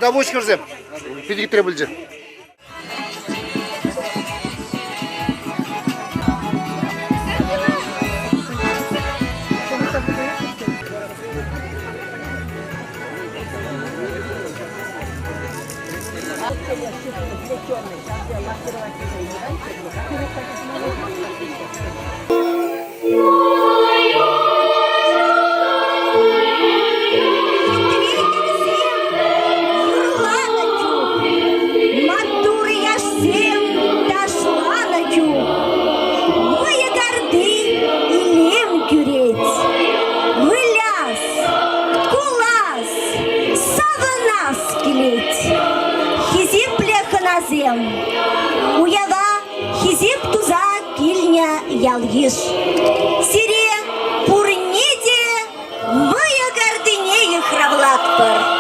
Табуч кірзем. Педиктере білже. Уява хизип туза кильня ялгиш. Сире пурниде мая гордыне хравлатпар.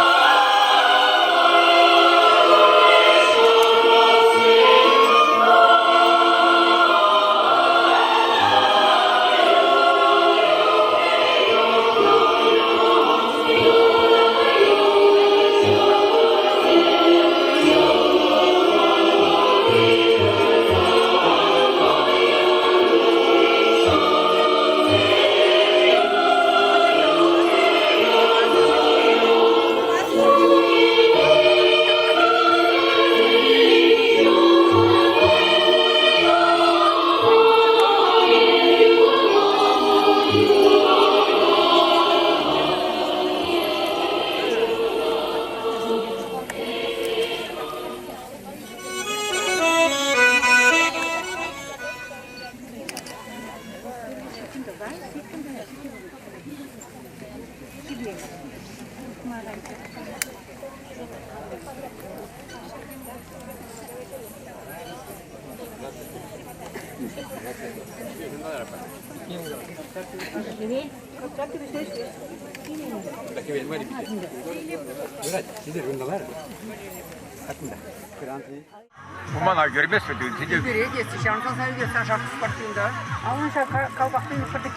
Kumana görmez mi diyor? Sizce Göreceğiz. Şansın sahibi sen şarkı çıkarttığında. Ama şarkı kalbaktın yukarıda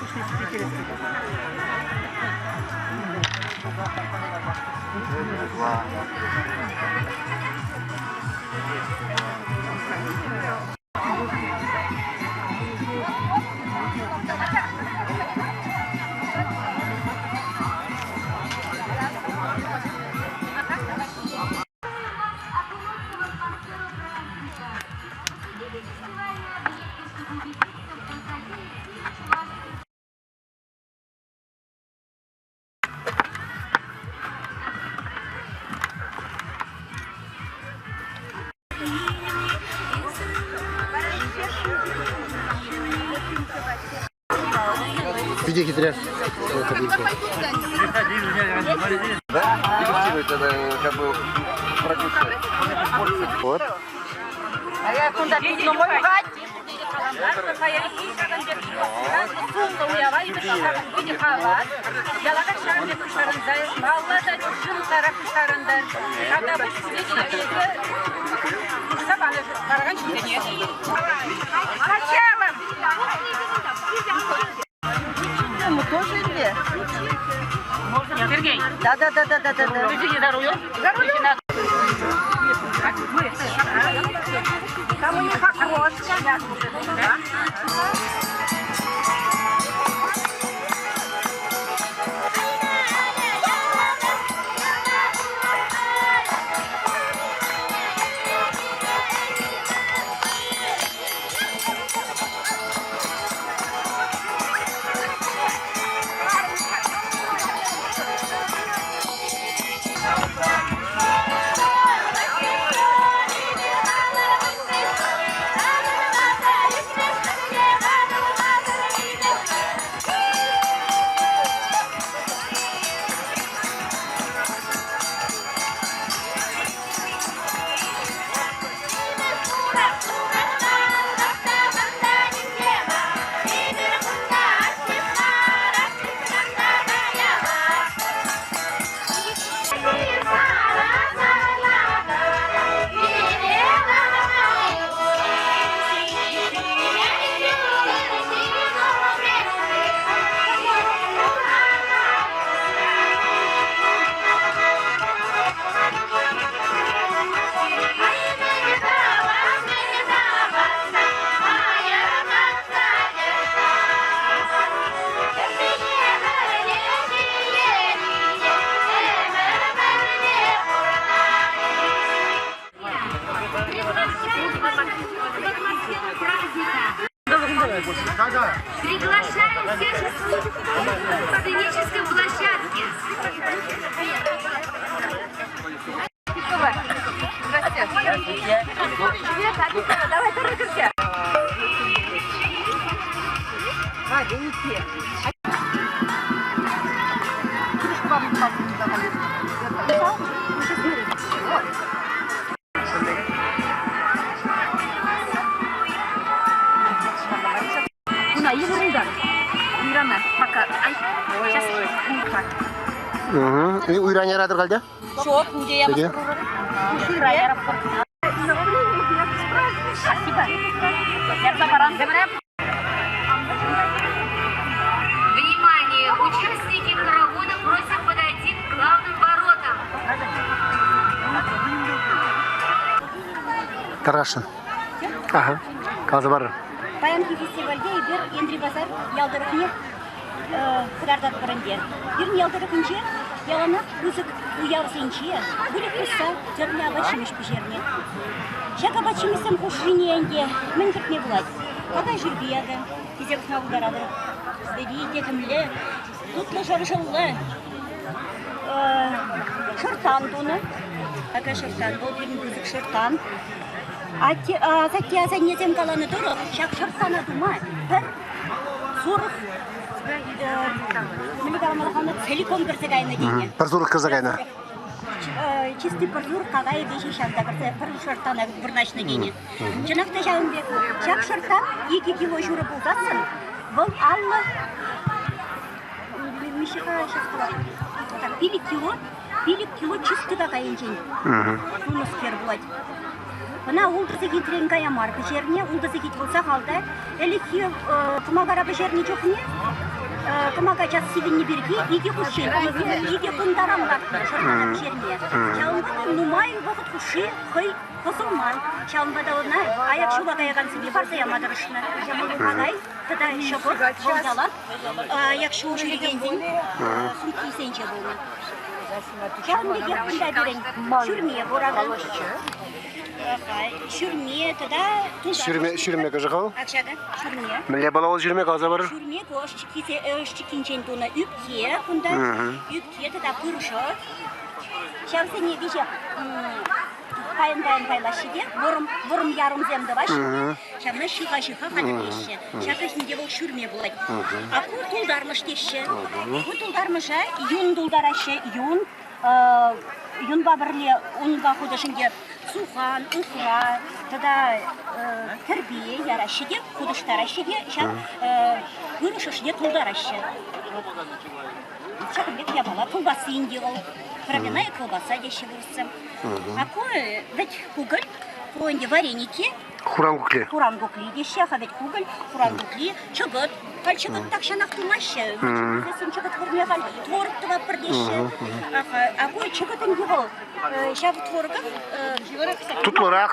kuşun bir kere. Где хитряш? да? Фиксирует это как бы продюсер. Вот. А я куда пизно мой гать. Тоже или? Сергей. Да. Ты за рулем? За рулем? Там у них окошко. Uyran yaradır kaldı. Çok ince Peki. Спасибо. Сердце баран. Внимание! Участники хоровода просят подойти к главным воротам. Karışın. Aha. Kaldı var. Баянки фестивальде бир Ендри базар ялдырыкны кырардат барынде. Бир ялдырыкынче ялана үзүк уярсынче. Бүлек кыса жөрне абачымыш бижерне. Жака бачымысым кушиненде мен китне булат. Када жүрбияга, тизек нагударады. Следите кимле. Тут на жаржылы. Шыртан туны. Ага шыртан, бул бир үзүк шыртан. Затем занятием каланы туры, шак шыртана дума, бір зурық милигарамалханы целиком кірзігайны дейіне. Bir zorluk kızı kayna. Чисты бір зурық қағай беші шамда кірзі, бір шыртана бірнашны дейіне. Жынақта жауынбек, шак шыртан 2 кило жүрі бұлдасын, бұл аллы мишіға шақылар. 1 кило чистыға қайынчен. Туныс кер болады. Бына улдызы кетірен каямар бішеріне, улдызы кет болса қалды. Әлікі кымағара бішеріне жоқ не? Кымаға жас сивенне берге, еге құшен, еге құндарамларды шырмана бішеріне. Шалынбады нумай бұғыт құшы, қой қосылмай. Шалынбады ona аяқ шуға қайған себе барса ямадырышына. Ағай, тада шықыр, болдалап, аяқ шуы жүргензен, сұн кейсенше болды. Шалынбеге құнда берен, жүрмeye борағал. Шүрме, тогда Şürme kızı kal. Акшада, шүрме. Milli bala ol şürme kaldı var. Шүрме кош чикинчен туна үпке, кунда үпке тогда пырышок. Шавсы не бije пайын пайлашыде, борым ярым земді башыде. Шавна шыға қады деші. Шақышынде бұл шүрме болады. Аку тұлдармыш деші. Бұл тұлдармыша юн тұлдарашы, юн бабырле унға құдышынде сухан, ұқыра, тогда тәрбие ярашыде, құдыштарашыде, ғырышышыде тұлдарашы. Шақынбек ябала, тұлбасы инде ол. Пробиная колбаса деші бұрсы. Акой, ведь кугіль, қойынде вареники. Хурангукли. Хурангукли деші, ведь кугіль, хурангукли, чығыт. Қал чығыт тақшанақ тұлмашы. Сен чығыт көрме қал, творық тұға бір деші. Акой, чығытын еғыл. Шағы творығы Тутлырақ.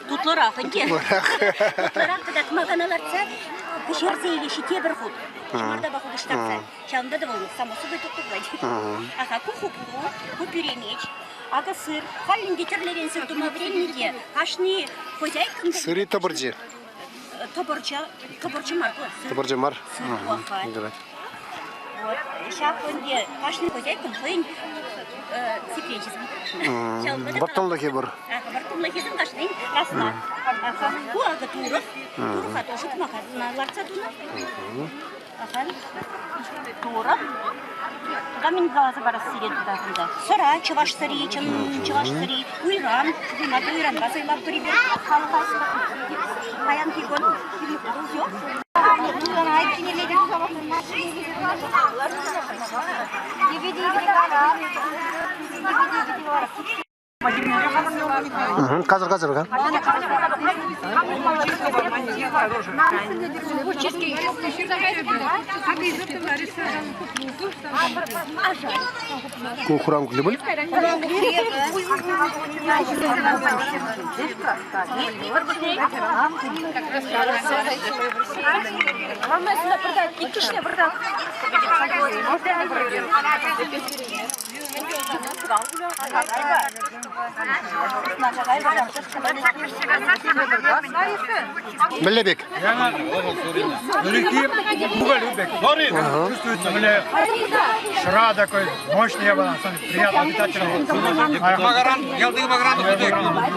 Тутлырақ, инде. Тутлырақ, тогда тмағаналарца, кішерзе елеші тебір құд. Шымарда бақуды штақса. Шағында да болу, само собой тұқтықлайды. Куху-пуху, куперемеч, ага сыр. Халінде тірлерен сыр дума временеде. Қашны хозяйкын... Сыры табыржы. Табыржы мар. Табыржы мар. Сыр уаха. Шақ өнде қашны хозяйкын қойын секретчизм. Бартонлығы бар. Бартонлығызым қашнын расына. Куағы турық. Турыққа тошы тұмақазыналарца туны. Турық. Камин газы бар сирет тудағында. Сыра, чываш сыры, чываш сыры, уйран. Аты уйранға сыйлап тұры бер. Баян кегон. Қазір ға. Хурангукли бұл? Мелебек. Чувствуется, шра такой мощный, приятно обитательный. Магаран, ялдығы магаран тұқтық.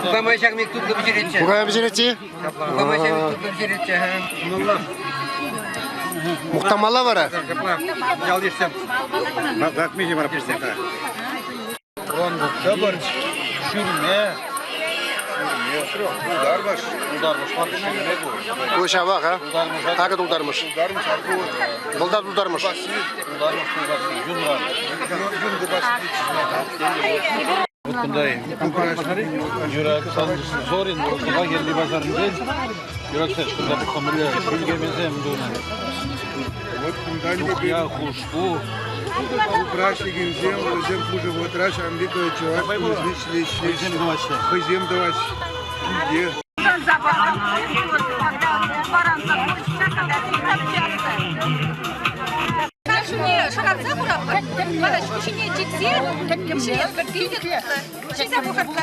Құқамай мектуб көбіжеретші. Бұға бізіретші? Құқамай мектуб көбіжеретші. Мұқтамала бара? Ялдешсем. Бәтмейші барап берсем. Ронды, табыр, шүрме, Udarmış. Var bir şey ne bu? Bu şabak ha. Hakı duldarmış. Udarmış arka oldu. Dulдар dulдарmış. Udarmış gün var. Gün de basit. Bunday. Yürek sancısı zor indi. Ortaga geldi bazarında. Yürek saçında bu kamerayla bilgemizde hem de onu. Ya kuşku. Прашигин землю, зем хуже вот раш, амбикая чувак, шли. Хызем даваш. Где?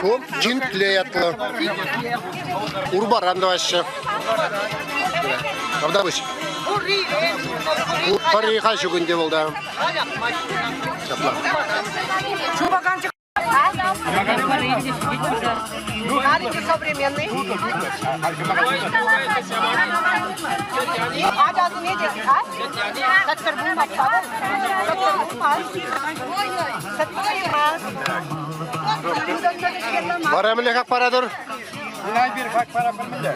Bu cintle yatlı. Urbaran da aşağı. Orada bu. Bu parayı kaç günde oldu? Yapma. Маленький современный. Para mı lekak paradır? Yine bir hak para bilmedi.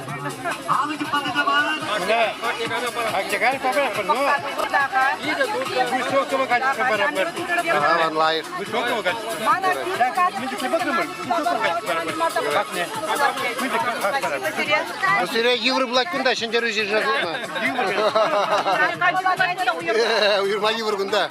Ne? Hak çeker para bilmedi. Bu çok mu kaç para bilmedi? Aman layık. Bu çok mu kaç? Müzik bakın mı? Bu çok mu kaç para bilmedi? Bak ne? Müzik hak para bilmedi. Bu süre yıvrı bulak günde şimdi rüzgar yazılır mı? Uyurma yıvrı günde.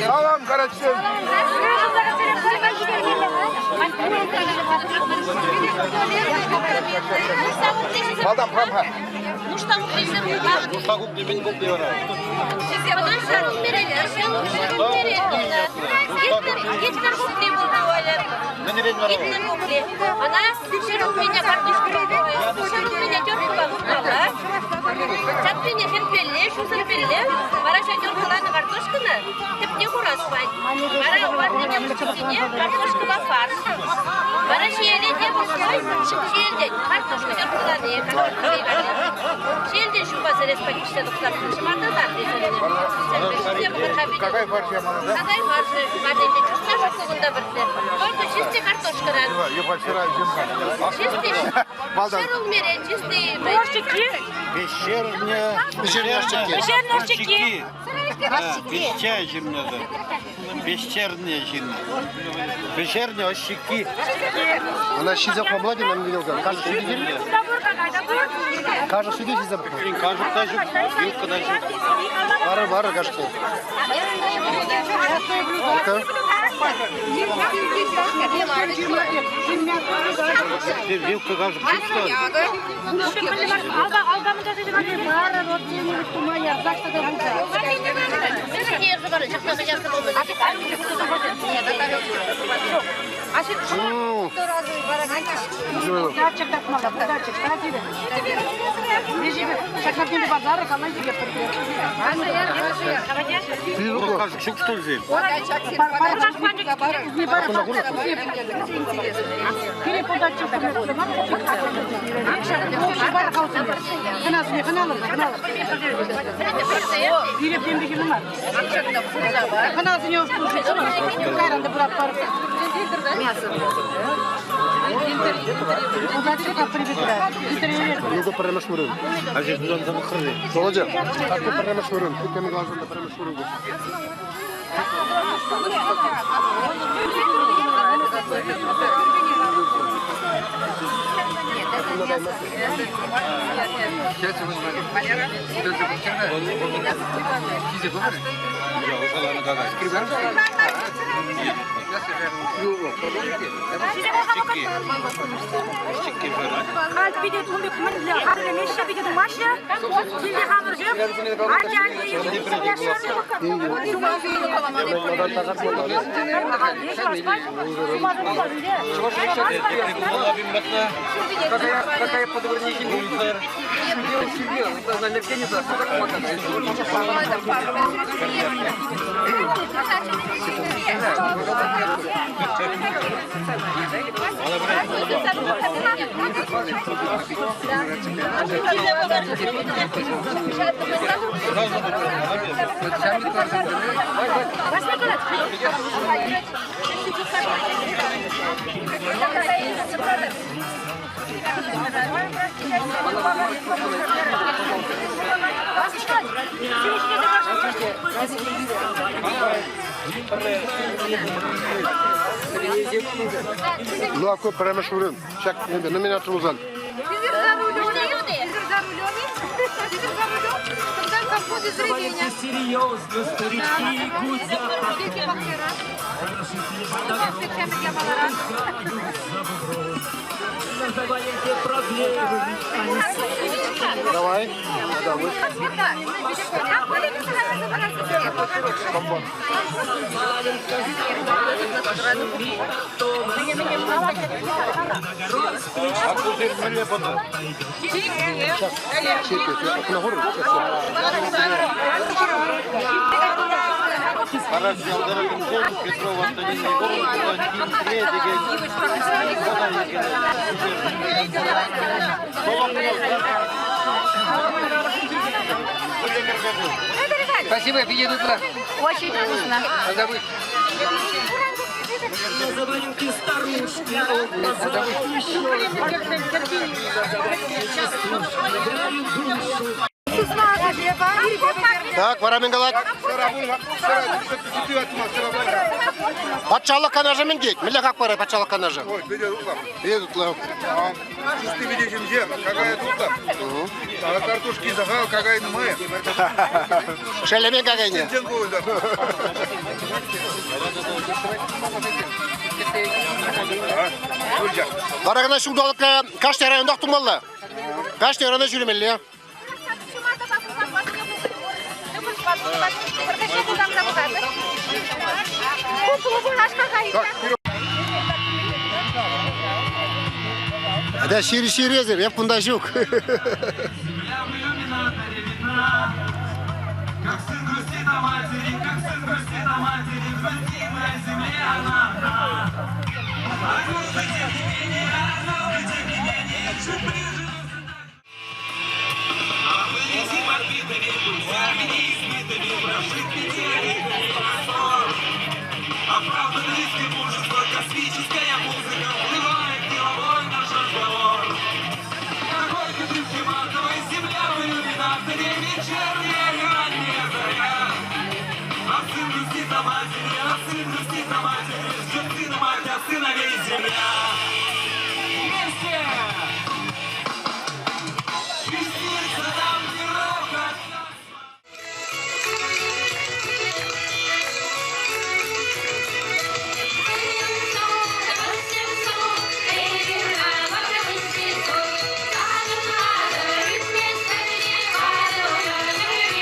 Salam Karaçın. Maldan pramha. Mustaquk dibin bu diyor. Ne nereye var? Она сейчас у меня картошку сейчас у меня тёрка купила. Сейчас меня терпели, что терпели. Варашка тёрка на картошканы. Ты мне кураспай. Вара у вас меня мучение, картошка во фарш. Варашка я леди пускай, шелде, картошка тёрка на не, картошка вегана. Шелде şu bazı спать доктор. Шмарда да, Какая партия молодая? Какая партия? Маденде чувствуешь, что куда бертер? Только чистый картошка. Я вчера земля. Чистый. Шерл мерен, чистый. Вечерняя. Вечерняшчики. Вечерняя ощеки. Она щиза по младе нам видел. Кажется, сидит. Кажется, сидит щиза. Кажется, даже вилка даже. Бары, кажется. Вилка даже пустая. Кажется, что ли? Bunu paramış mırın. Aziz buradan da bakırdı. Olacak. Hakkı paramış mırın. Ülkemin gazında paramış mırın. Валера, Kalp bidet 12 milyon. Harle meşe bidet maşa. Şimdi hamurcuk. Acayip iyi. Какая подворники улица? На легкеница, как Ну, а какой прямо шурин? Чак, на меня трузан. Серьезно, старички, будь Задавайте проблемы. Давай. А куда мне подать? На гору. Пора сделать дорогим зону, Петрова, Антонина Егоровна, Дмитрий Спасибо, едут туда. Очень вкусно. Надо быть. Заваренки старушки, Так, вараменгалат. Патшалық канажы мен дейік. Мілі қақ бары патшалық канажы. Ой, бедет утлам. Бедет утлам. Чистый видишь жем, какая тут. А картошки захал, какая мы. Шелемен қағайне. Деньгу, да. Барағына шуғдалып кашты районда құтылмалы. Кашты районда жүрмелі. Да, шире езер, я пунда жук. как сын грустит о матери, грустит на земле она. Однажды меня нечем ближе. Облети подбитыми путями, неизбитыми, прожитыми простор. Оправданности мужества, космическая музыка вплывает деловой наш разговор. Какой ты матовой земля в иллюминаторе, вечерняя ранняя заря. А сын грустит о матери, ждет сына мать, а сыновей земля. Вместе! Веснится там герой, как Thank you.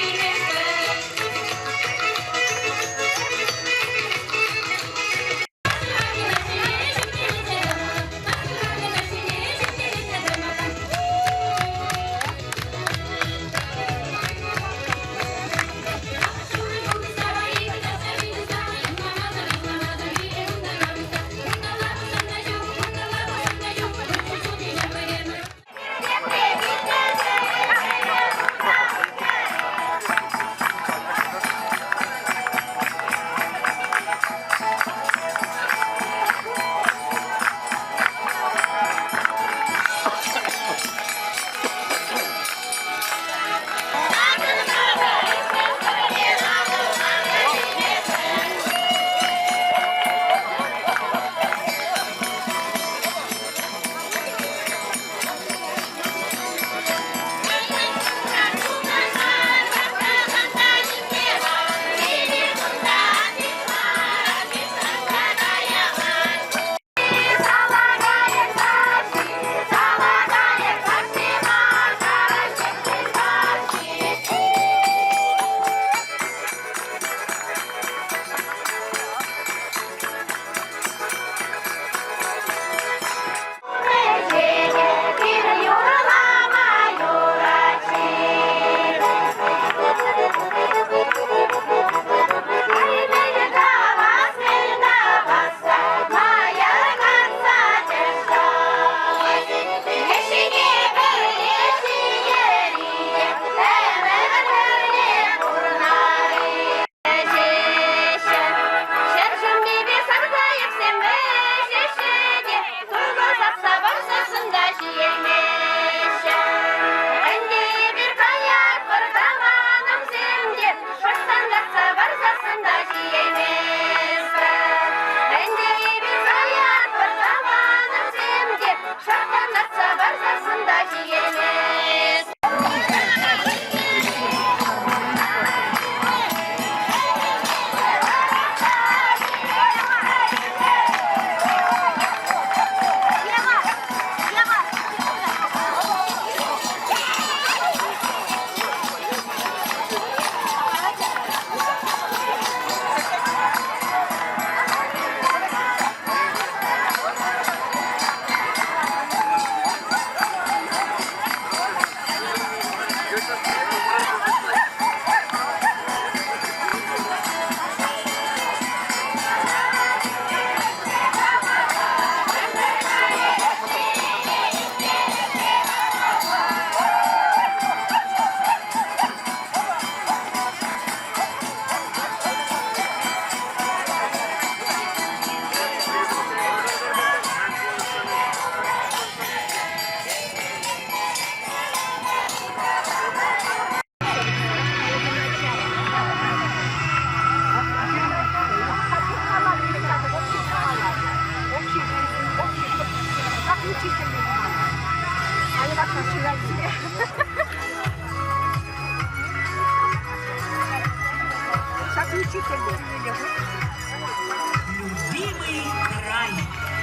Любимый край,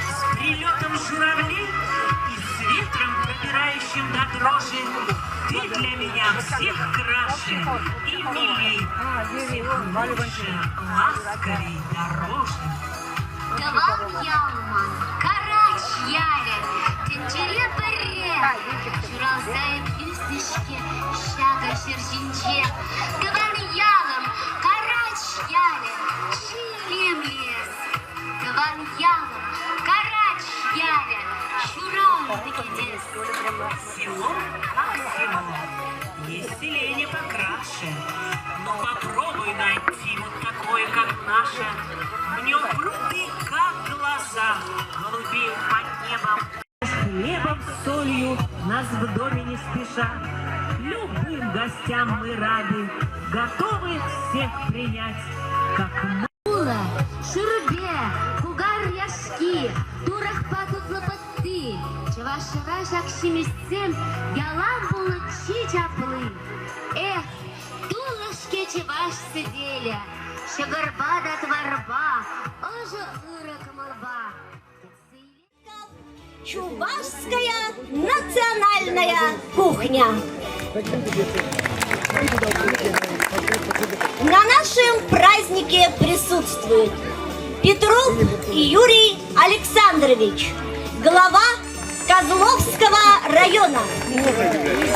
с прилетом журавлей и с ветром, пробирающим до дрожи, ты для меня всех краше и милей, всех лучше, ласковей, дороже. Кавал ялман, карач ялен, тенчере бере, чуразай пюстишке, шага шершинче. Кавал ялом, карач ялен, чилем лес. Кавал ялом, карач ялен, чуран дес. Село как село, есть селение покраше, но попробуй найти вот такое, как наше. В нем пруды, как глаза, голубеют под небом. Хлебом, солью нас в доме не спеша. Любым гостям мы рады, готовы всех принять, как мы. Шурбе, кугар яшки, турах патут лопаты, чавашева шакшимистем, ялам булы чичаплы. Эх, тулышке чаваш сидели, шагарба да тварба, ожу урок молба. Чувашская национальная кухня. На нашем празднике присутствует Петров Юрий Александрович, глава Козловского района.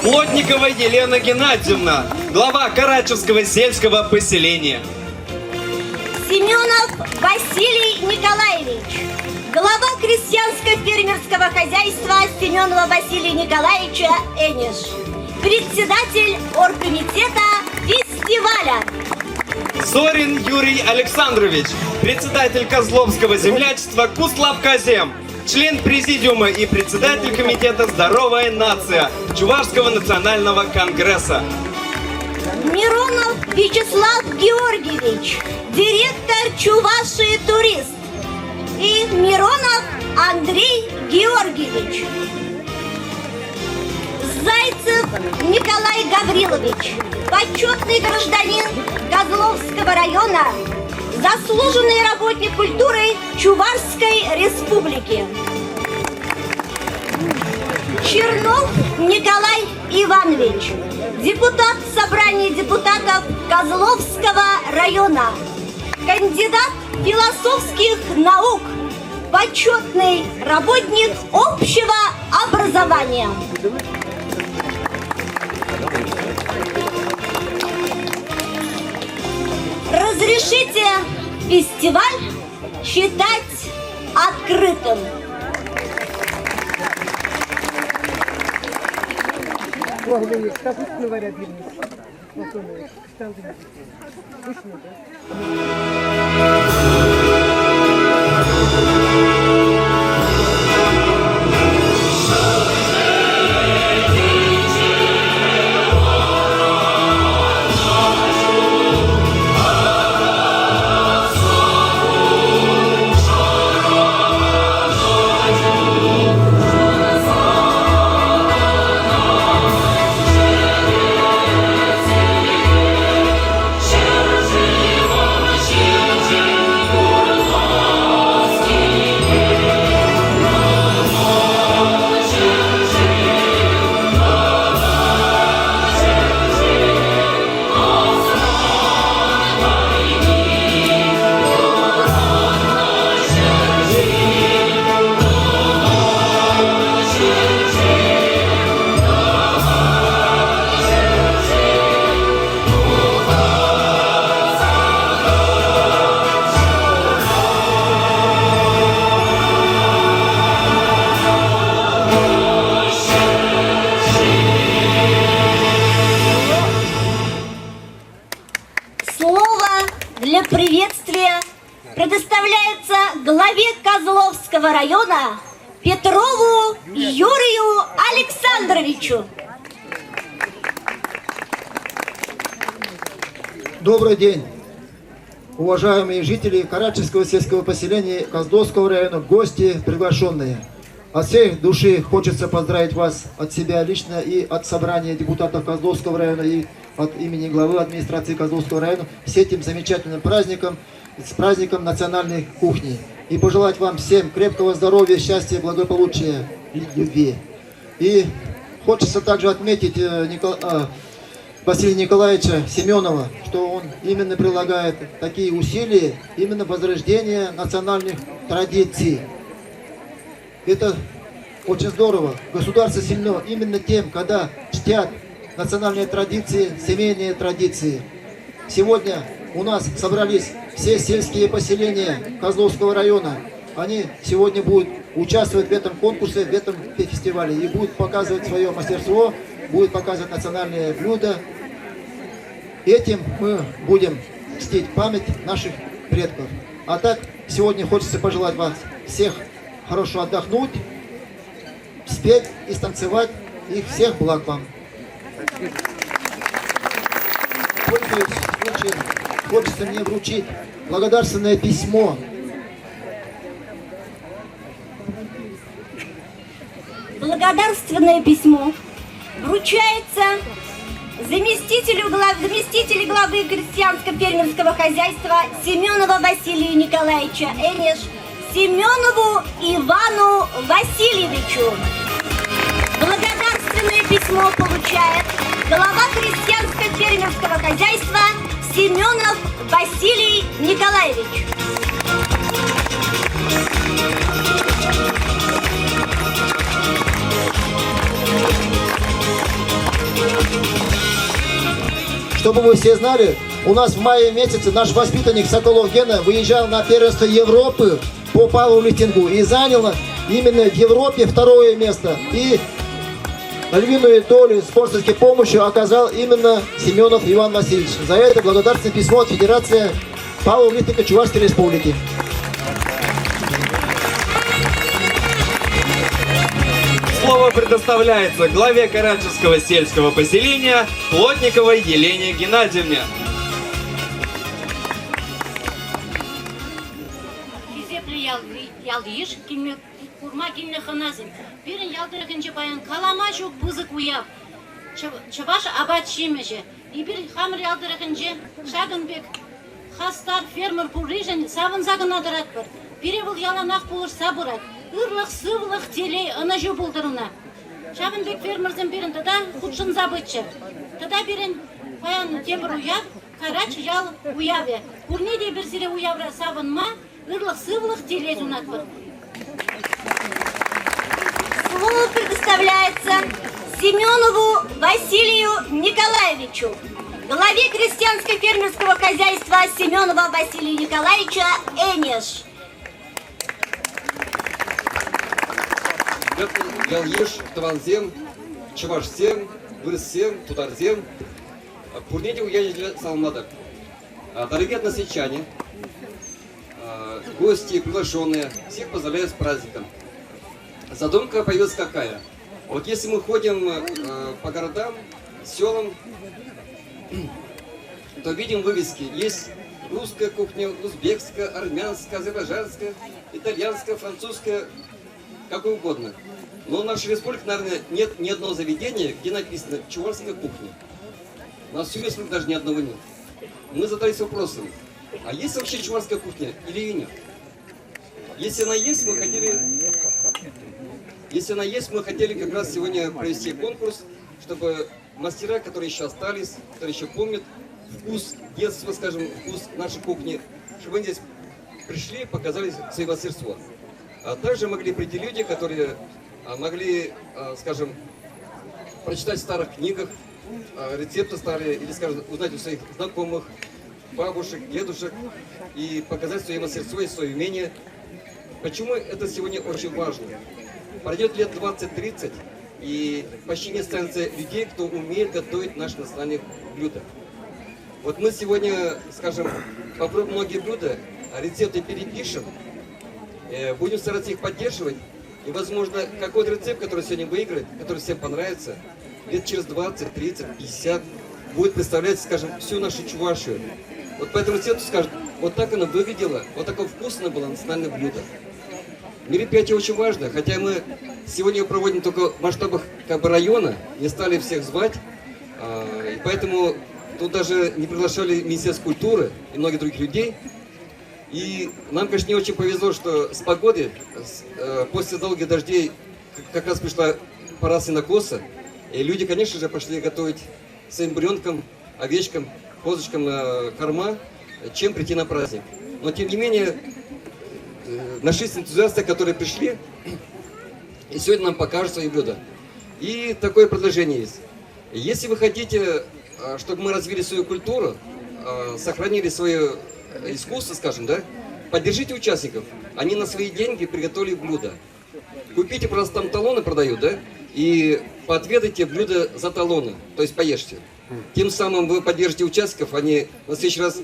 Плотникова Елена Геннадьевна, глава Карачевского сельского поселения. Семенов Василий Николаевич, глава крестьянско-фермерского хозяйства Семенова Василия Николаевича Эниш, председатель оргкомитета фестиваля. Зорин Юрий Александрович, председатель Козловского землячества Куславказем, член президиума и председатель комитета «Здоровая нация» Чувашского национального конгресса. Миронов Вячеслав Георгиевич, директор Чувашии турист. И Миронов Андрей Георгиевич. Зайцев Николай Гаврилович, почетный гражданин Козловского района, заслуженный работник культуры Чувашской республики. Чернов Николай Иванович, депутат Собрания депутатов Козловского района, кандидат философских наук, почетный работник общего образования. Разрешите фестиваль считать открытым. Для приветствия предоставляется главе Козловского района Петрову Юрию Александровичу. Добрый день, уважаемые жители Карачевского сельского поселения Козловского района, гости, приглашенные. От всей души хочется поздравить вас от себя лично и от собрания депутатов Козловского района и от имени главы администрации Козловского района с этим замечательным праздником, с праздником национальной кухни. И пожелать вам всем крепкого здоровья, счастья, благополучия и любви. И хочется также отметить Василия Николаевича Семенова, что он именно прилагает такие усилия, именно возрождение национальных традиций. Это очень здорово. Государство сильно именно тем, когда чтят национальные традиции, семейные традиции. Сегодня у нас собрались все сельские поселения Козловского района. Они сегодня будут участвовать в этом конкурсе, в этом фестивале и будут показывать свое мастерство, будут показывать национальные блюда. Этим мы будем чтить память наших предков. А так, сегодня хочется пожелать вас всех хорошо отдохнуть, спеть и станцевать. И всех благ вам. Пользуясь случаем, хочется мне вручить благодарственное письмо. Благодарственное письмо вручается заместителю главы крестьянско-фермерского хозяйства Семенова Василию Николаевича Энеш, Семенову Ивану Васильевичу. Благодарственное письмо получает глава крестьянско-фермерского хозяйства Семенов Василий Николаевич. Чтобы вы все знали, у нас в мае месяце наш воспитанник Соколов Гена выезжал на первенство Европы по пауэрлифтингу и занял именно в Европе 2-е место. И львиную долю спонсорской помощи оказал именно Семенов Иван Васильевич. За это благодарственное письмо от Федерации пауэрлифтинга Чувашской Республики. Слово предоставляется главе Карачевского сельского поселения Плотниковой Елене Геннадьевне. Ялдыш, килме курма килме ханазин. Бирин ялдырыкынче баян калама жук бузык уяп. Чаваш абат шимеше. И бир хамыр ялдырыкынче Шагынбек хастар фермер пурижен савын загынадырат бір. Бире бұл яланақ булыш сабырат. Ырлық сывлық телей ынажу булдырына. Шагынбек фермерзен бирин тада худшын забытчы. Тада бирин баян темір уяп, карач ял уяве. Курнеде бір сире уявра савынма. Слово предоставляется Семенову Василию Николаевичу, главе крестьянско-фермерского хозяйства Семенова Василия Николаевича Энеш. Ялдыш, Таванзем, Чувашзем, Вырсем, Тутарзем, Пурнеде уедет Салмадок. Дорогие односельчане, гости, приглашенные, всех поздравляю с праздником. Задумка появилась какая? Вот если мы ходим по городам, селам, то видим вывески. Есть русская кухня, узбекская, армянская, азербайджанская, итальянская, французская, какой угодно. Но в нашей республике, наверное, нет ни одного заведения, где написано «Чувашская кухня». У нас всю республику даже ни одного нет. Мы задались вопросом, а есть вообще чувашская кухня или ее нет? Если она есть, мы хотели как раз сегодня провести конкурс, чтобы мастера, которые еще остались, которые еще помнят вкус детства, скажем, вкус нашей кухни, чтобы они здесь пришли и показали свое мастерство. А также могли прийти люди, которые могли, скажем, прочитать в старых книгах рецепты старые, или, скажем, узнать у своих знакомых, бабушек, дедушек и показать свое мастерство и свое умение. Почему это сегодня очень важно? Пройдет лет 20-30, и почти не останется людей, кто умеет готовить наши национальные блюда. Вот мы сегодня, скажем, попробуем многие блюда, рецепты перепишем, будем стараться их поддерживать, и, возможно, какой-то рецепт, который сегодня выиграет, который всем понравится, лет через 20, 30, 50 будет представлять, скажем, всю нашу Чувашию. Вот по этому рецепту скажут, вот так оно выглядело, вот такое вкусное было национальное блюдо. Мероприятие очень важно, хотя мы Сегодня проводим только в масштабах как бы района, не стали всех звать, и поэтому тут даже не приглашали Министерство культуры и многих других людей. И нам, конечно, не очень повезло, что с погодой, после долгих дождей, как раз пришла пора сенокоса, и люди, конечно же, пошли готовить своим буренкам, овечкам, козочкам корма, чем прийти на праздник. Но, тем не менее, нашлись энтузиасты, которые пришли, и сегодня нам покажут свои блюда. И такое предложение есть. Если вы хотите, чтобы мы развили свою культуру, сохранили свое искусство, скажем, да, поддержите участников. Они на свои деньги приготовили блюда. Купите, просто там талоны продают, да, и поотведайте блюда за талоны, то есть поешьте. Тем самым вы поддержите участников, они на следующий раз,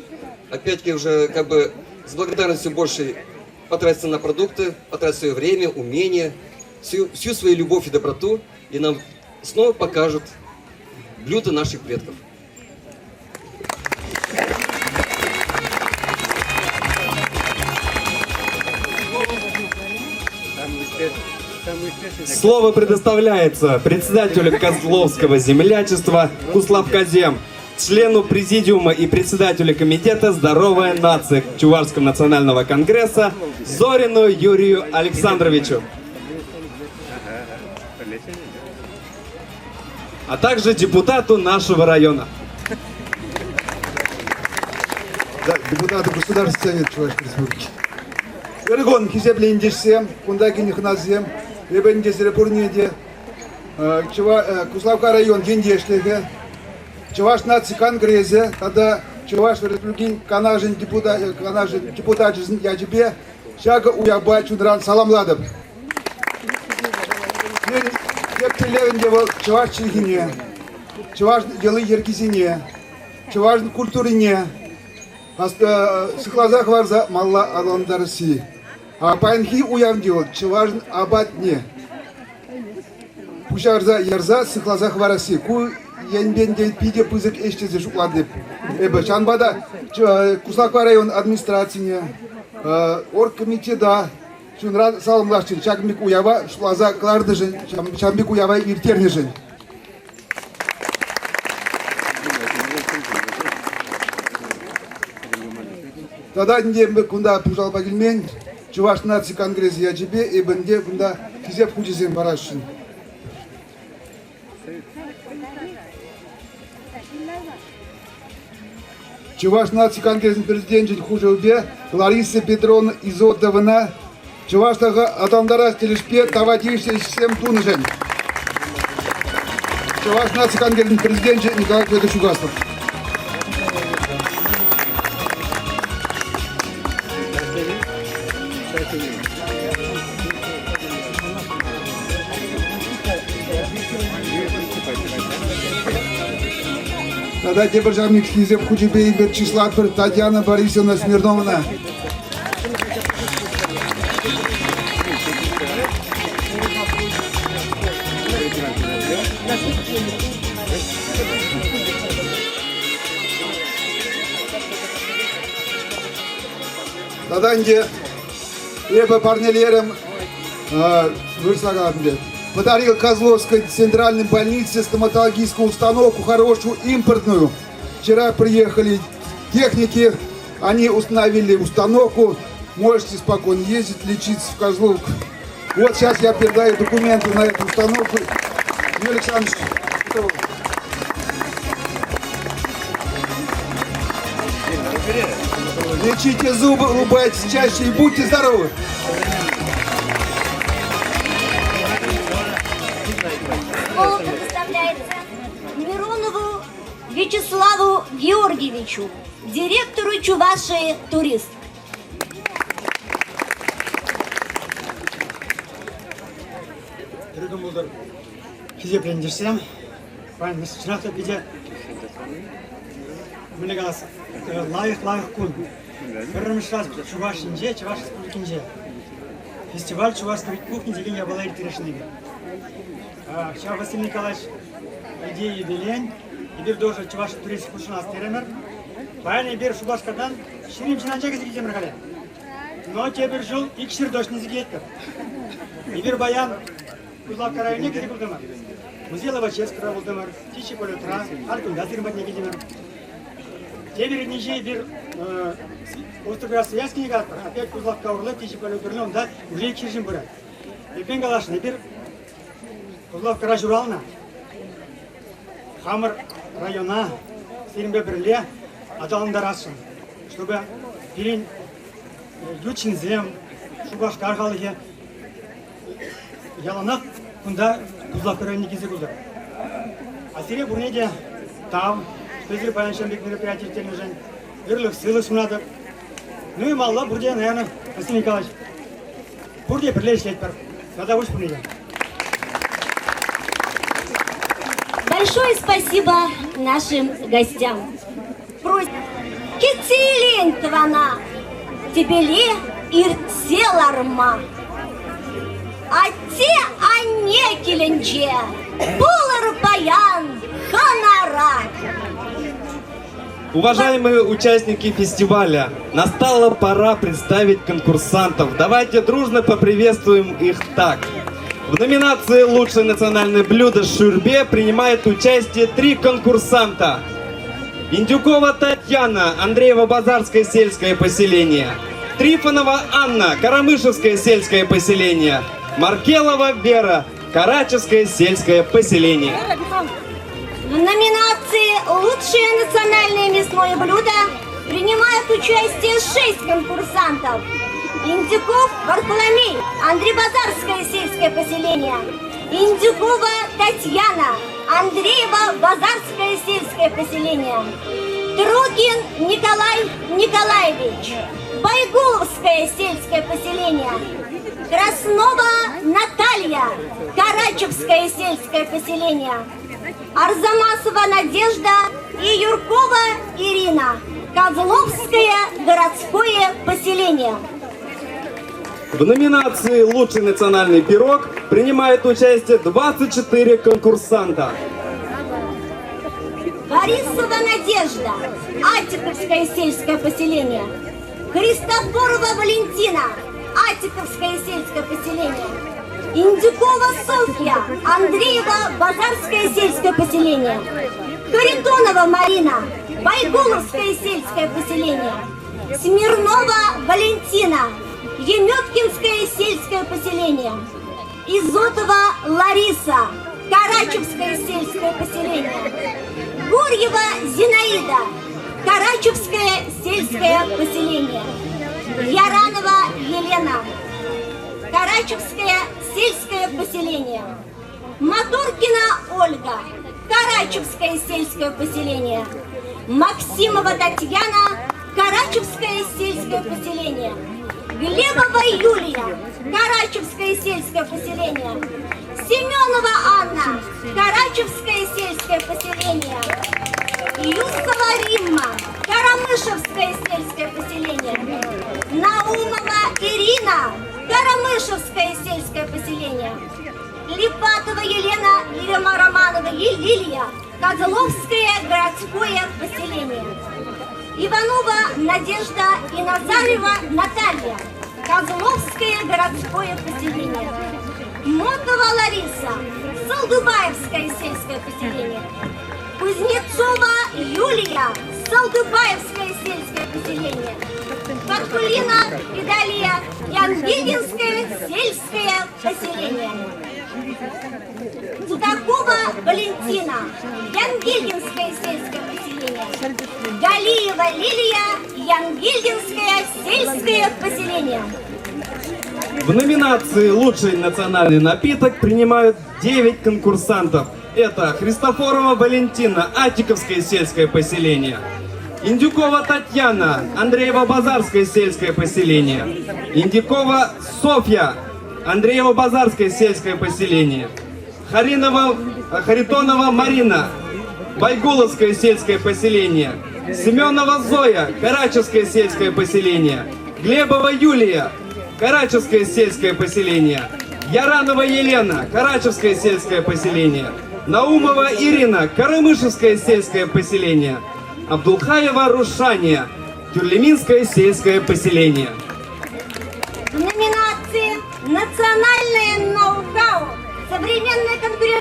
опять-таки, уже как бы с благодарностью больше потратятся на продукты, потратят свое время, умение, всю свою любовь и доброту, и нам снова покажут блюда наших предков. Слово предоставляется председателю Козловского землячества Куслав Казем, члену президиума и председателю комитета «Здоровая нация» Чувашского национального конгресса Зорину Юрию Александровичу, а также депутату нашего района. Да, депутаты Государственного совета Чувашской республики. Эргон хизеплендишсем, кундагиних назем, ебендесере пурнеде, Куславка район гендешлеге, Чуваш нации конгрессе, тогда Чуваш республики канажен депутат жизнь я тебе, шага уяба чудран саламладов. Я телевен девал Чуваш чигине, Чуваш делы еркизине, Чуваш культурине, сыхлазах варза малла аландарси. А панхи уям делал, Чуваш абатне. Пушарза ярза сыхлазах вараси. Ку янбен дейт пиде пызык эштезе шукладып. Эбе чанбада Куславка район администрацияне, оргкомитета, чунран салымлашчын, чагмик уява шулаза клардыжын, чамбик уява иртернежын. Тогда нде кунда пужалба келмен, Чуваш нации конгресс я тебе, и бенде кунда хизеп худизем барашын. Чуваш нации конгресс президент хужелбе Лариса Петровна Изотовна, Чуваштага адамдара телешпе таватишься всем тунжен. Чуваш нации конгресс президент Николай Федорович Угастов. Тогда державник хизеп худибе и числа Татьяна Борисовна Смирновна. Тогда где либо парнелерам подарил Козловской центральной больнице стоматологическую установку, хорошую импортную. Вчера приехали техники, они установили установку. Можете спокойно ездить, лечиться в Козловку. Вот сейчас я передаю документы на эту установку. Юрий Александрович, лечите зубы, улыбайтесь чаще и будьте здоровы. Слово предоставляется Миронову Вячеславу Георгиевичу, директору Чувашии «Турист». Хизеплендерсем, пан Месячната биде Мунегас лайық кун. Біріміш раз Чувашинже, Чуваш республикинже. Фестиваль чувашской кухни деген я была иртирешнеге. Сейчас Василий Николаевич идеи белень, и бир тоже Чуваш турист кушнас теремер. Баян и бир Шубашкадан ширим чинанча кезеге темірғале. Но те бир жыл икшір дошны зигеттір. И бир баян Кузлавка районе кеде булдымар. Музей-Лобачевского булдымар, Тичи Полютра, Аркунда зирматне кедемар. Тебер нижей бир Остроград-Связский гатпар, опять Кузлавка урлы, Тичи Полютра, он да уже киржим бурат. Эпен галашны бир Кузлавка Ражурална, Хамыр района, Сирмбе Берле, Адаландарасын, чтобы пирин Ючинзем, Шубаш Каргалыге, Яланак, кунда Кузлавка районе кизе кузар. А сире бурнеде там, Пезір Паяншамбек мероприятий тележен, Ирлых силы сунадыр. Ну и мало, бурде, наверное, Василий Николаевич, бурде прилечь пар. Надо уж бурнеде. Большое спасибо нашим гостям. Просим, Кицилин твана, Тебеле иртселарма. А те ане келенче, Булар паян, ханара. Уважаемые участники фестиваля, настала пора представить конкурсантов. Давайте дружно поприветствуем их так. В номинации «Лучшее национальное блюдо» «Шурбе» принимает участие 3 конкурсанта. Индюкова Татьяна, Андреево-Базарское сельское поселение. Трифонова Анна, Карамышевское сельское поселение. Маркелова Вера, Карачевское сельское поселение. В номинации «Лучшее национальное мясное блюдо» принимают участие 6 конкурсантов. Индюков Варфоломей, Андрей-Базарское сельское поселение. Индюкова Татьяна, Андреево-Базарское сельское поселение. Трокин Николай Николаевич, Байгуловское сельское поселение. Краснова Наталья, Карачевское сельское поселение. Арзамасова Надежда и Юркова Ирина, Козловское городское поселение. В номинации «Лучший национальный пирог» принимает участие 24 конкурсанта. Борисова Надежда, Атиковское сельское поселение. Христофорова Валентина, Атиковское сельское поселение. Индюкова Софья, Андреево-Базарское сельское поселение. Харитонова Марина, Байгуловское сельское поселение. Смирнова Валентина, Еметкинское сельское поселение. Изотова Лариса, Карачевское сельское поселение. Гурьева Зинаида, Карачевское сельское поселение. Яранова Елена, Карачевское сельское поселение. Моторкина Ольга, Карачевское сельское поселение. Максимова Татьяна, Карачевское сельское поселение. Глебова Юлия, Карачевское сельское поселение. Семенова Анна, Карачевское сельское поселение. Юсова Римма, Карамышевское сельское поселение. Наумова Ирина, Карамышевское сельское поселение. Липатова Елена, Лилия Романова Лилия, Козловское городское поселение. Иванова Надежда и Назарева Наталья, Козловское городское поселение. Мотова Лариса, Солдубаевское сельское поселение. Кузнецова Юлия, Солдубаевское сельское поселение. Паркулина Идалия, Янгильдинское сельское поселение. Судакова Валентина, Янгильдинское сельское поселение. Галиева Лилия, Янгильдинское сельское поселение. В номинации «Лучший национальный напиток» принимают 9 конкурсантов. Это Христофорова Валентина, Атиковское сельское поселение. Индюкова Татьяна, Андреево-Базарское сельское поселение. Индюкова Софья, Андреево-Базарское сельское поселение. Харитонова Марина, Байгуловское сельское поселение. Семенова Зоя, Карачевское сельское поселение. Глебова Юлия, Карачевское сельское поселение. Яранова Елена, Карачевское сельское поселение. Наумова Ирина, Карамышевское сельское поселение. Абдулхаева Рушания, Тюрлеминское сельское поселение. В номинации «Национальное ноу-хау.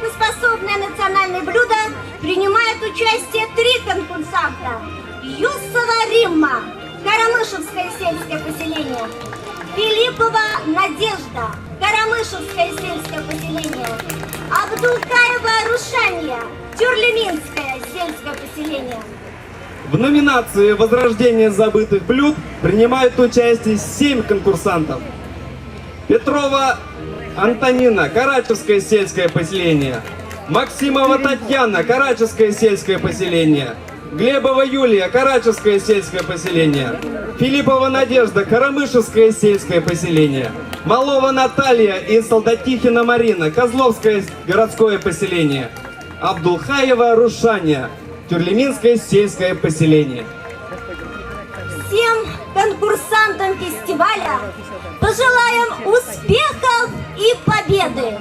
конкурентоспособное национальное блюдо принимают участие 3 конкурсанта. Юсова Римма, Карамышевское сельское поселение. Филиппова Надежда, Карамышевское сельское поселение. Абдулкаева Рушания, Тюрлеминское сельское поселение. В номинации «Возрождение забытых блюд» принимают участие 7 конкурсантов. Петрова Антонина, Карачевское сельское поселение. Максимова Татьяна, Карачевское сельское поселение. Глебова Юлия, Карачевское сельское поселение. Филиппова Надежда, Карамышевское сельское поселение. Малова Наталья и Солдатихина Марина, Козловское городское поселение. Абдулхаева Рушания, Тюрлеминское сельское поселение. Всем конкурсантам фестиваля пожелаем успехов и победы.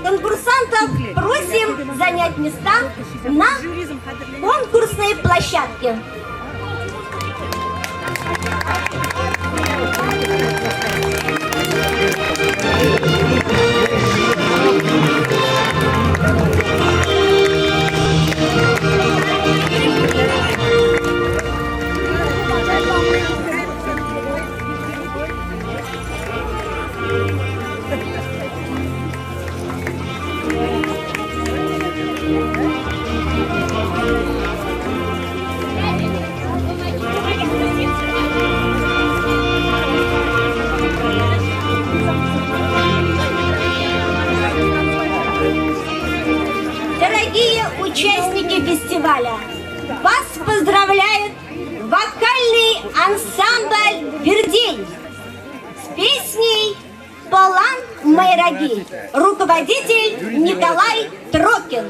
Конкурсантов просим занять места на конкурсной площадке. Дорогие участники фестиваля, вас поздравляет вокальный ансамбль «Вердень» с песней «Полан Майраги», руководитель Николай Трокин.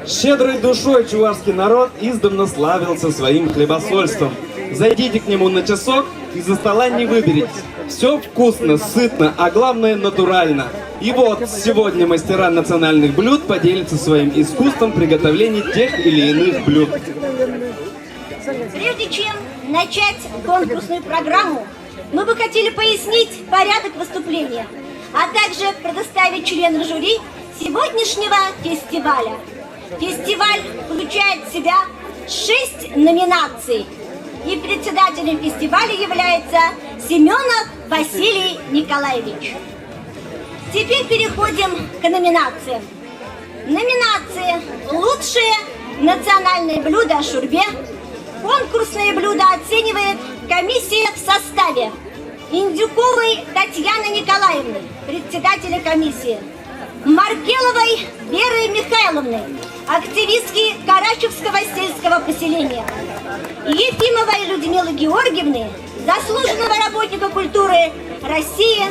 Щедрой душой чувашский народ издавна славился своим хлебосольством. Зайдите к нему на часок и за стола не выберете. Все вкусно, сытно, а главное натурально. И вот сегодня мастера национальных блюд поделятся своим искусством приготовления тех или иных блюд. Прежде чем начать конкурсную программу, мы бы хотели пояснить порядок выступления, а также предоставить членам жюри сегодняшнего фестиваля. Фестиваль включает в себя 6 номинаций, и председателем фестиваля является Семенов Василий Николаевич. Теперь переходим к номинациям. Номинации «Лучшее национальное блюдо шурбе». Конкурсное блюдо оценивает комиссия в составе Индюковой Татьяны Николаевны, председателя комиссии, Маркеловой Веры Михайловны, активистки Карачевского сельского поселения, Ефимовой Людмилы Георгиевны, заслуженного работника культуры России,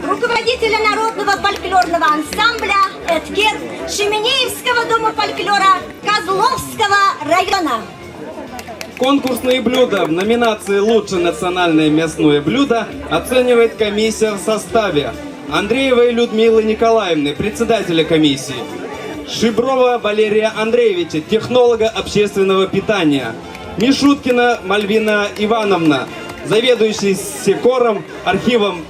руководителя народного фольклорного ансамбля «Эдгер» Шеменеевского дома фольклора Козловского района. Конкурсные блюда в номинации «Лучшее национальное мясное блюдо» оценивает комиссия в составе Андреевой Людмилы Николаевны, председателя комиссии, Шиброва Валерия Андреевича, технолога общественного питания, Мишуткина Мальвина Ивановна, заведующий секором, архивом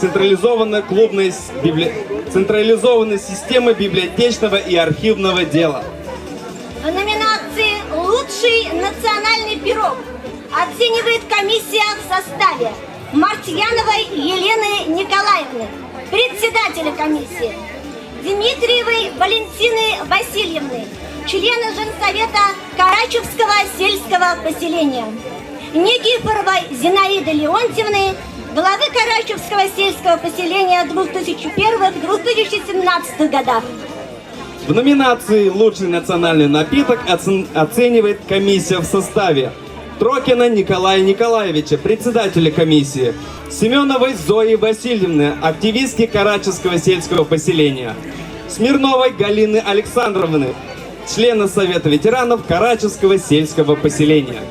централизованной системы библиотечного и архивного дела. В номинации «Лучший национальный пирог» оценивает комиссия в составе Мартьяновой Елены Николаевны, председателя комиссии, Дмитриевой Валентины Васильевны, члена женсовета Карачевского сельского поселения, Никифоровой Зинаиды Леонтьевны, главы Карачевского сельского поселения 2001-2017 годах. В номинации «Лучший национальный напиток» оценивает комиссия в составе Трокина Николая Николаевича, председателя комиссии, Семеновой Зои Васильевны, активистки Карачевского сельского поселения, Смирновой Галины Александровны, члена Совета ветеранов Карачевского сельского поселения.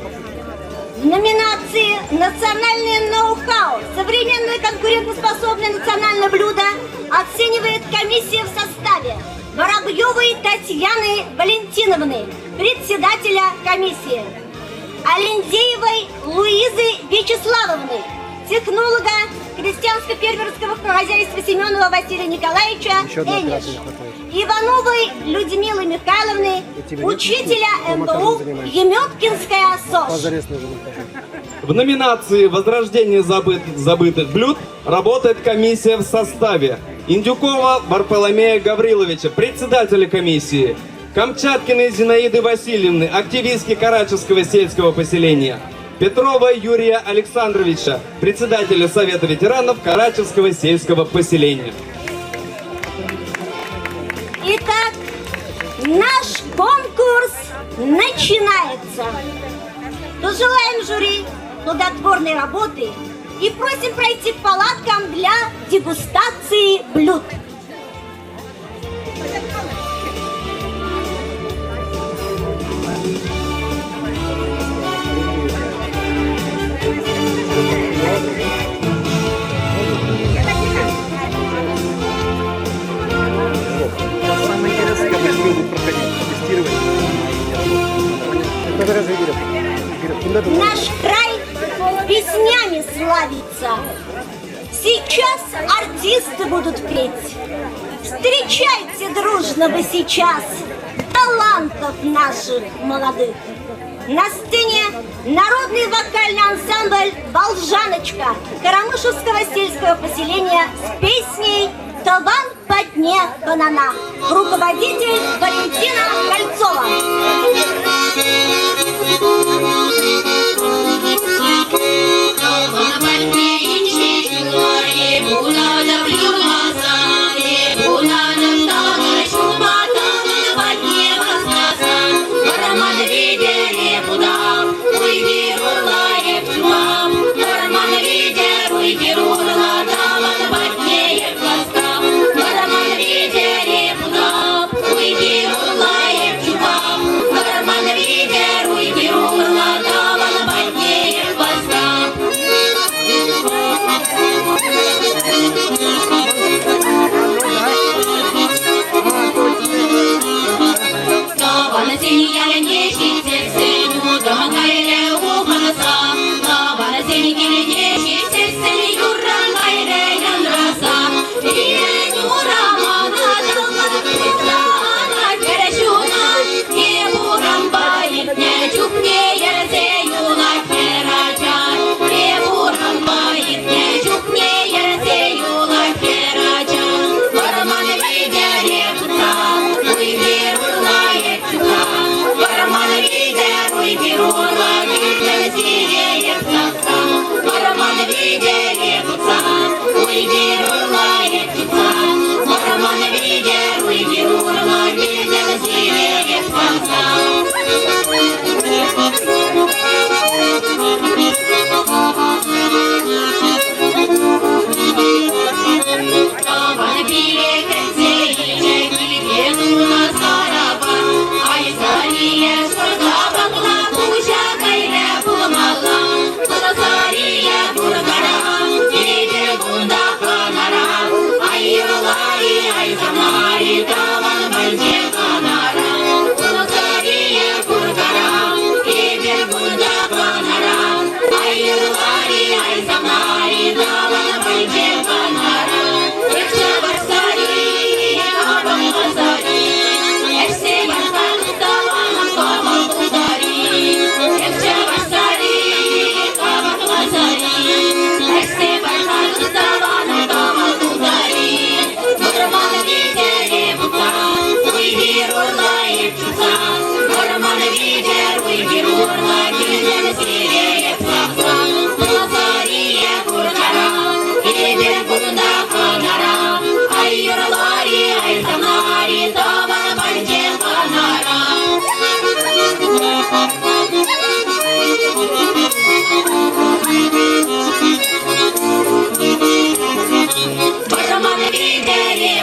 В номинации «Национальное ноу-хау. Современное конкурентоспособное национальное блюдо» оценивает комиссия в составе Воробьевой Татьяны Валентиновны, председателя комиссии, Алендеевой Луизы Вячеславовны, технолога крестьянско-фермерского хозяйства Семенова Василия Николаевича Эниш, Ивановой Людмилы Михайловны, учителя МБУ Еметкинская СОЖ. В номинации «Возрождение забытых блюд» работает комиссия в составе Индюкова Варфоломея Гавриловича, председателя комиссии, Камчаткиной Зинаиды Васильевны, активистки Карачевского сельского поселения, Петрова Юрия Александровича, председателя Совета ветеранов Карачевского сельского поселения. Итак, наш конкурс начинается. Пожелаем жюри плодотворной работы и просим пройти к палаткам для дегустации блюд. Самое интересное, как они будут проходить, тестировать. Наш край песнями славится. Сейчас артисты будут петь. Встречайте дружно вы сейчас талантов наших молодых. На сцене народный вокальный ансамбль «Волжаночка» Карамышевского сельского поселения с песней «Таван по дне банана». Руководитель Валентина Кольцова. Уйди,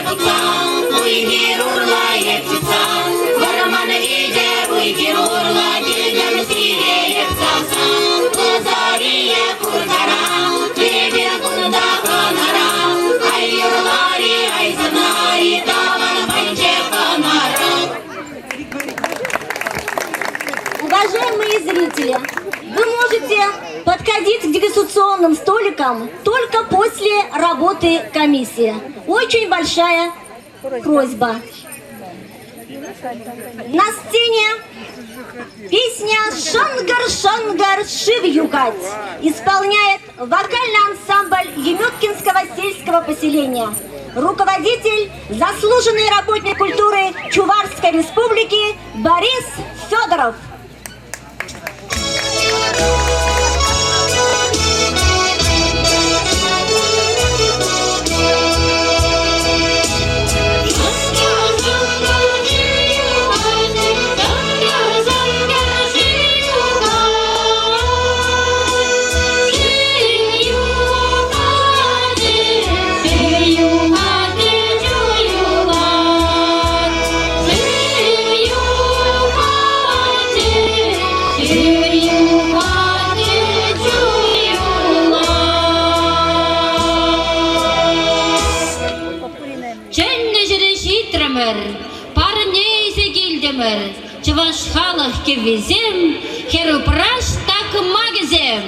bulsa, uygir urlayıp çıksa, Varamanı ide uygir urla, Dilden sireyip salsa, Uzariye kurtara, Birebir bunda kanara, Ay yurlari, ay zanari, Davan bence kanara. Уважаемые зрители, вы можете подходить к дегустационным столикам только после работы комиссии. Очень большая просьба. На сцене песня «Шангар-шангар шив-югать» исполняет вокальный ансамбль Емёткинского сельского поселения. Руководитель, заслуженный работник культуры Чувашской республики Борис Федоров. Чуваш халық кевезем, херупраш так магазем.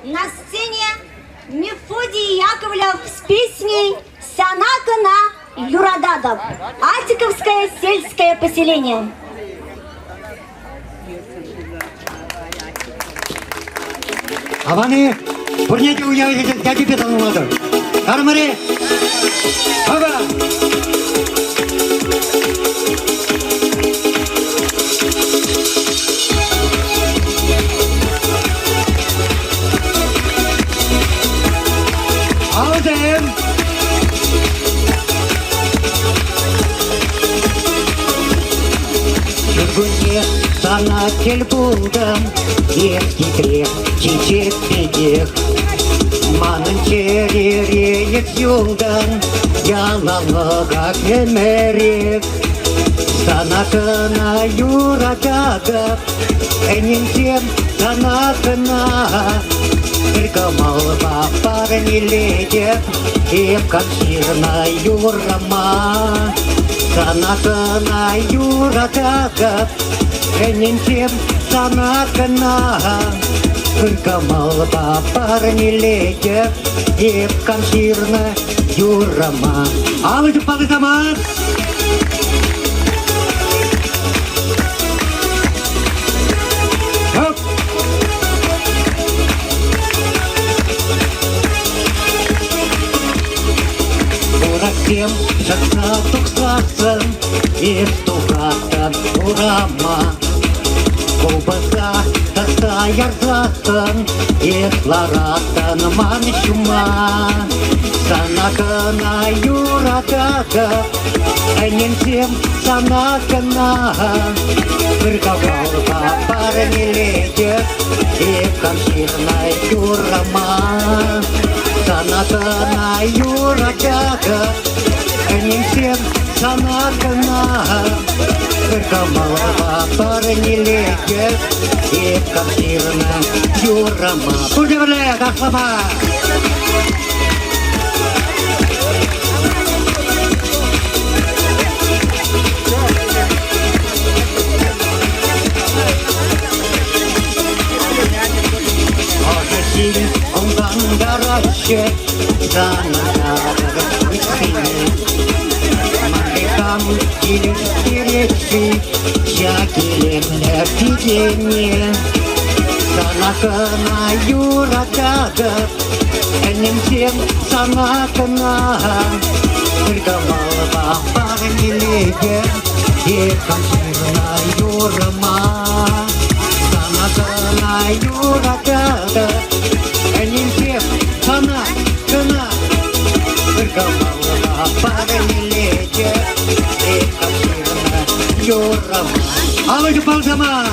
На сцене Мефодий Яковлев с песней «Санакана Юрададов», Атиковское сельское поселение. Аваны, бурнети уявите, дяди бетон уладыр. Армари, ава! Алдым! Жүргенде сана кел болдым, ертекірек, чечек бедек. Манын черерек жолдан, ялалыға кемерек. Санатына юрададып, әненсем санатына. Только молва парни летят, и в консирна юрама. Санакана юратага, энентем санакана. Только молва парни летят, и в консирна юрама. А вы тут палытамат? Всем шатнатук сласен, и стукатан урама. Кубаса тастаяр златан, и сларатан маншума. Санакана юратага, энен всем санакана. Вырковал парни летят, и консирная юрама. Санакана юратага, энен всем санакана. Вырковал парни летят, и консирная юрама. Пудевле, как слова! Он гараже, занадо высыны. Маликам или стеречи, всякие эпидемии. Санакана юратага, энем всем санакана. Только молва парни летят, и консирна юрама. Санакана юратага, энем всем санакана. Только молва парни летят, и консирна юрама. А вы палзама!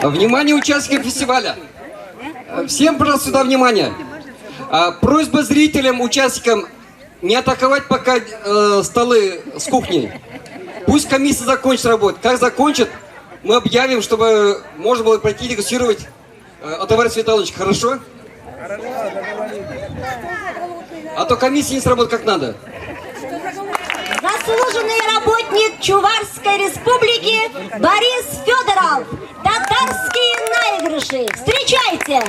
Внимание участникам фестиваля! Всем, пожалуйста, сюда внимание! Просьба зрителям, участникам не атаковать пока столы с кухней. Пусть комиссия закончит работу. Как закончит, мы объявим, чтобы можно было пройти и дегустировать товар Светланочка. Хорошо? А то комиссия не сработает как надо. Заслуженный работник Чувашской республики Борис Федоров. Татарские наигрыши. Встречайте!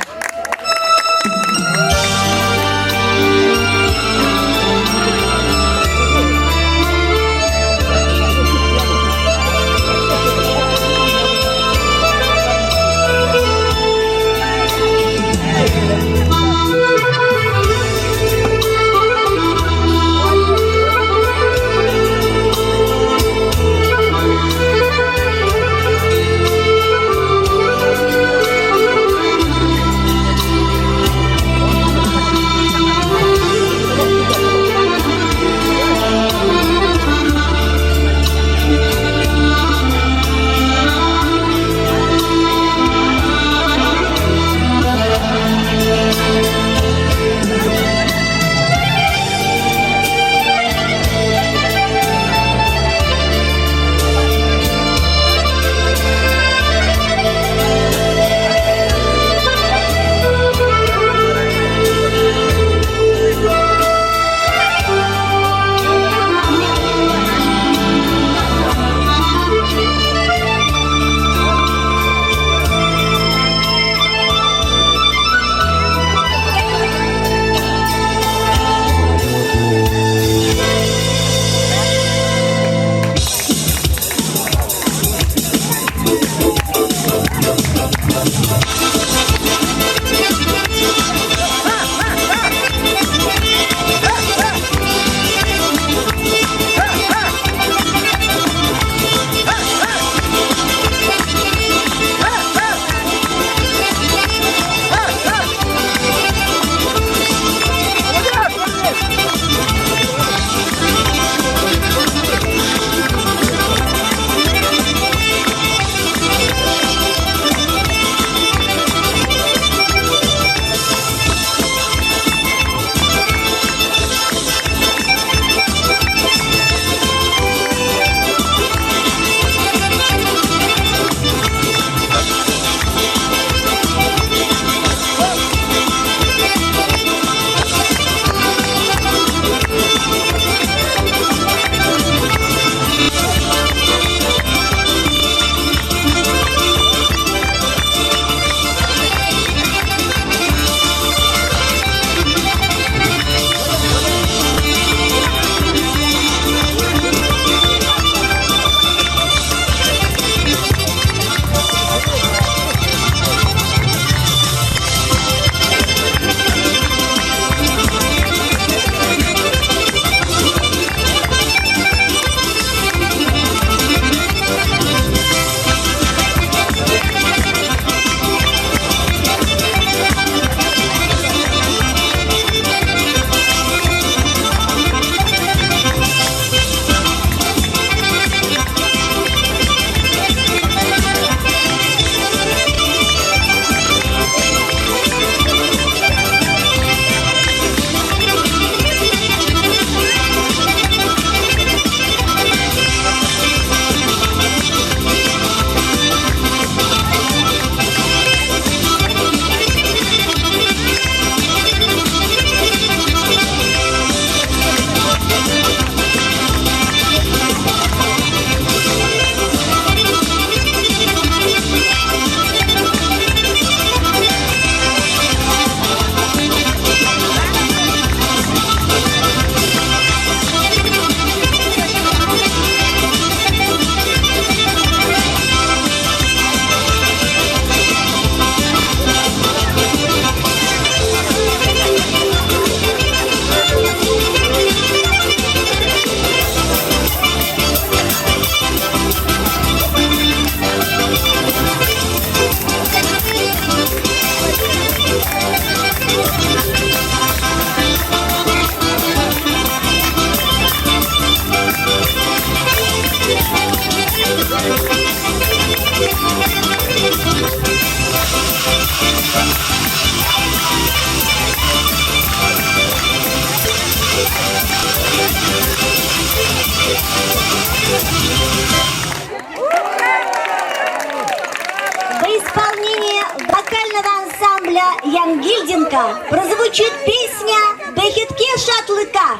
В исполнении вокального ансамбля Янгильденко прозвучит песня «Бехетке шатлыка».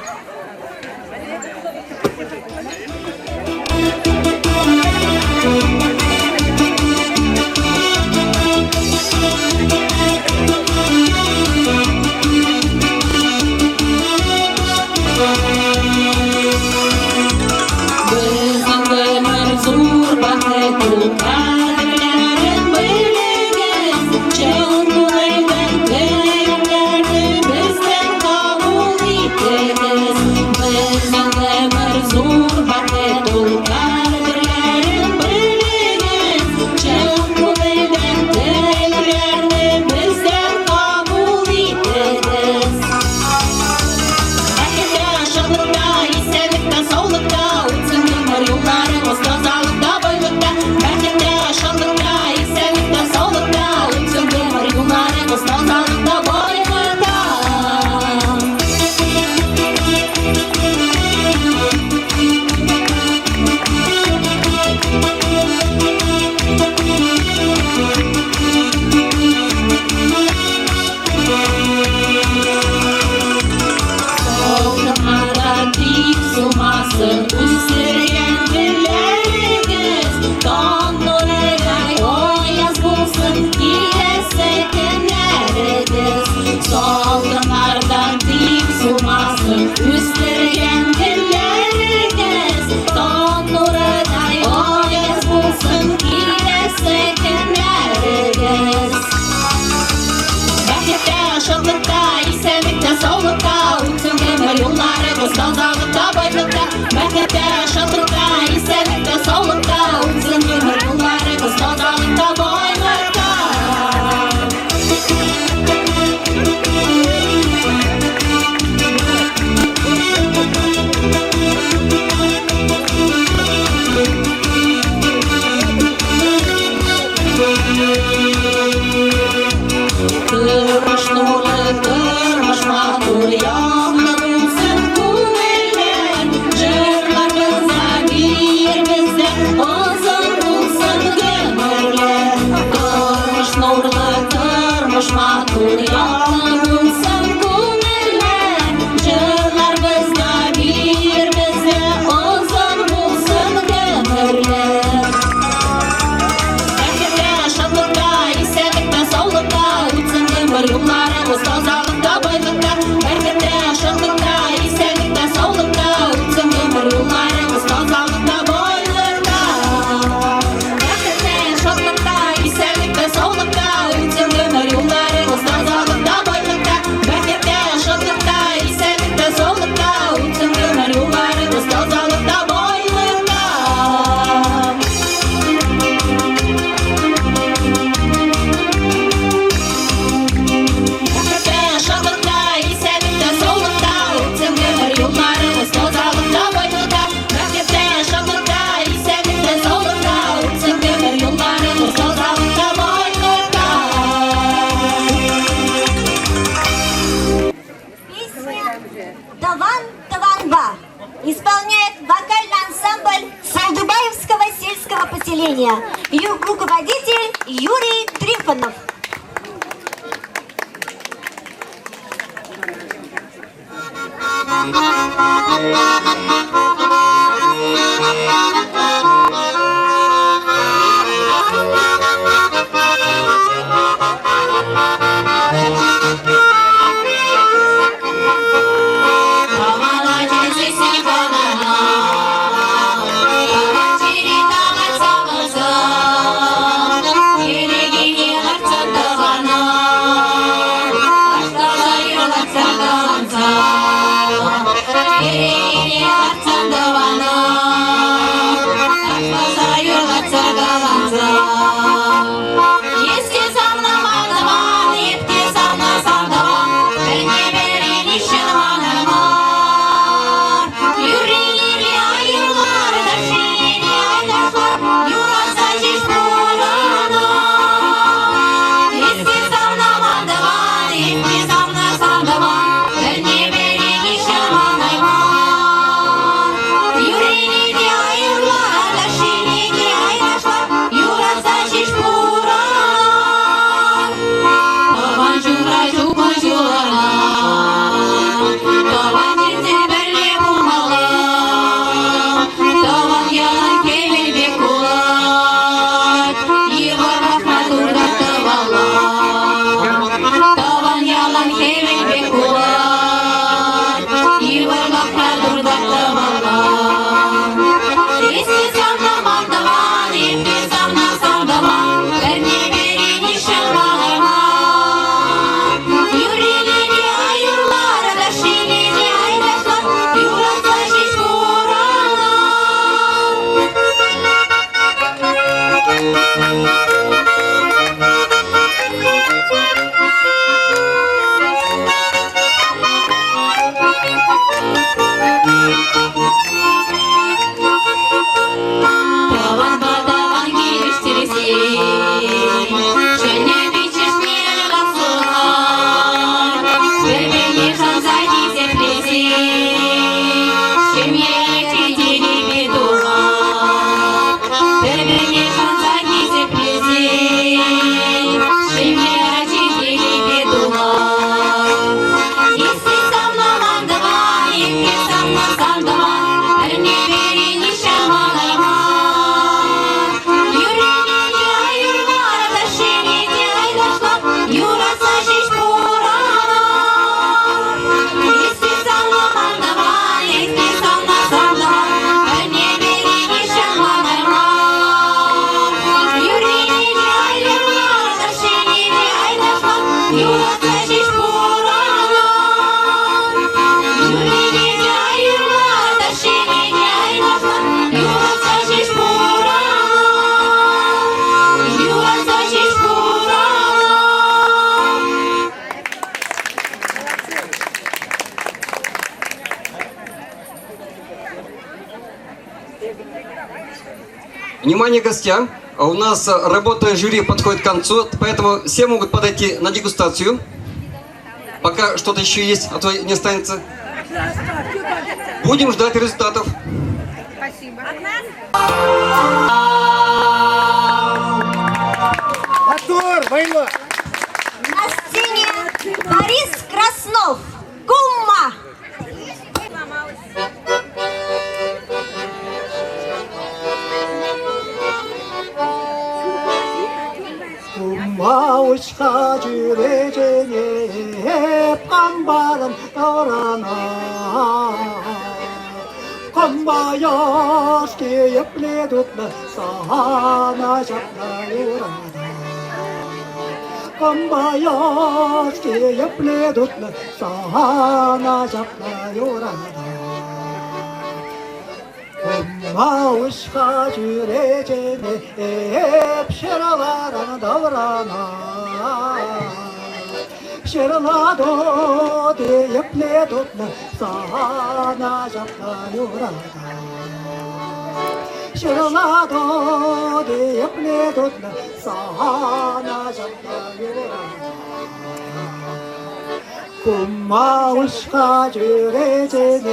Исполняет вокальный ансамбль Сардубаевского сельского поселения. Ее руководитель Юрий Трифонов. Даван бадаван келіштересен, және бичешнер қасылар, бір-біріне жанса десеплесен, шемье тетелі бедуған, бір-біріне жанса десеплесен, шемье тетелі бедуған. Есте самнамандыған, есте самнасандыған, әріне берені шамалайман. Юрене айырмар, дашенеде айдашлап, юраса шеш буранар. Есте самнамандыған, есте самнасандыған, әріне берені шамалайман. Юрене айырмар, дашенеде айдашлап, юраса шеш буранар. Юрене айырмар, дашенеде айдашлап, юраса шеш буранар. Юраса шеш Внимание гостям! У нас работа жюри подходит к концу, поэтому все могут подойти на дегустацию. Пока что-то еще есть, а то не останется. Будем ждать результатов. Спасибо. Артур, Вайла! На сцене Борис Краснов. Кумма. 마우시가 주레제네 밤바람 떠라나 건바여스게 옆레뒀나 사나 잡나요라다 건바여스게 옆레뒀나 사나 잡나요라다 마우시가 주레제네 펴라와라나 더라나 셔라도 대 옆내도 사나 잡나요라다 셔라도 대 옆내도 사나 잡나요라다 고마우시가 주레제네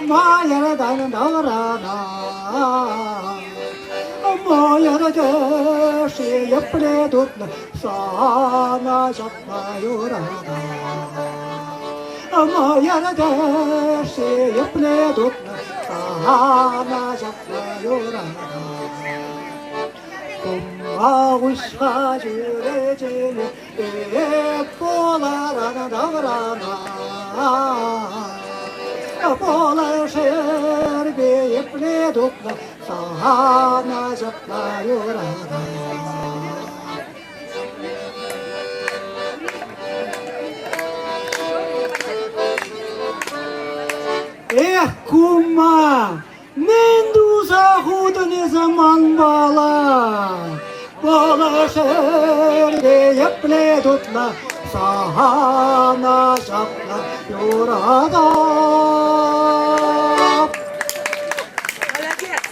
마야라다는 너라나 마야라다시 옆에도 사나 잡나요라다 마야라다시 옆에도 사나 잡나요라다 고마우시가 주레제네 폴라라나 너라나 폴라셔베 옆에도 사나 잡나요라나 Кума, мендуза худонеза манбала, полашерге епледутла, сахана жапла юрада. Молодец!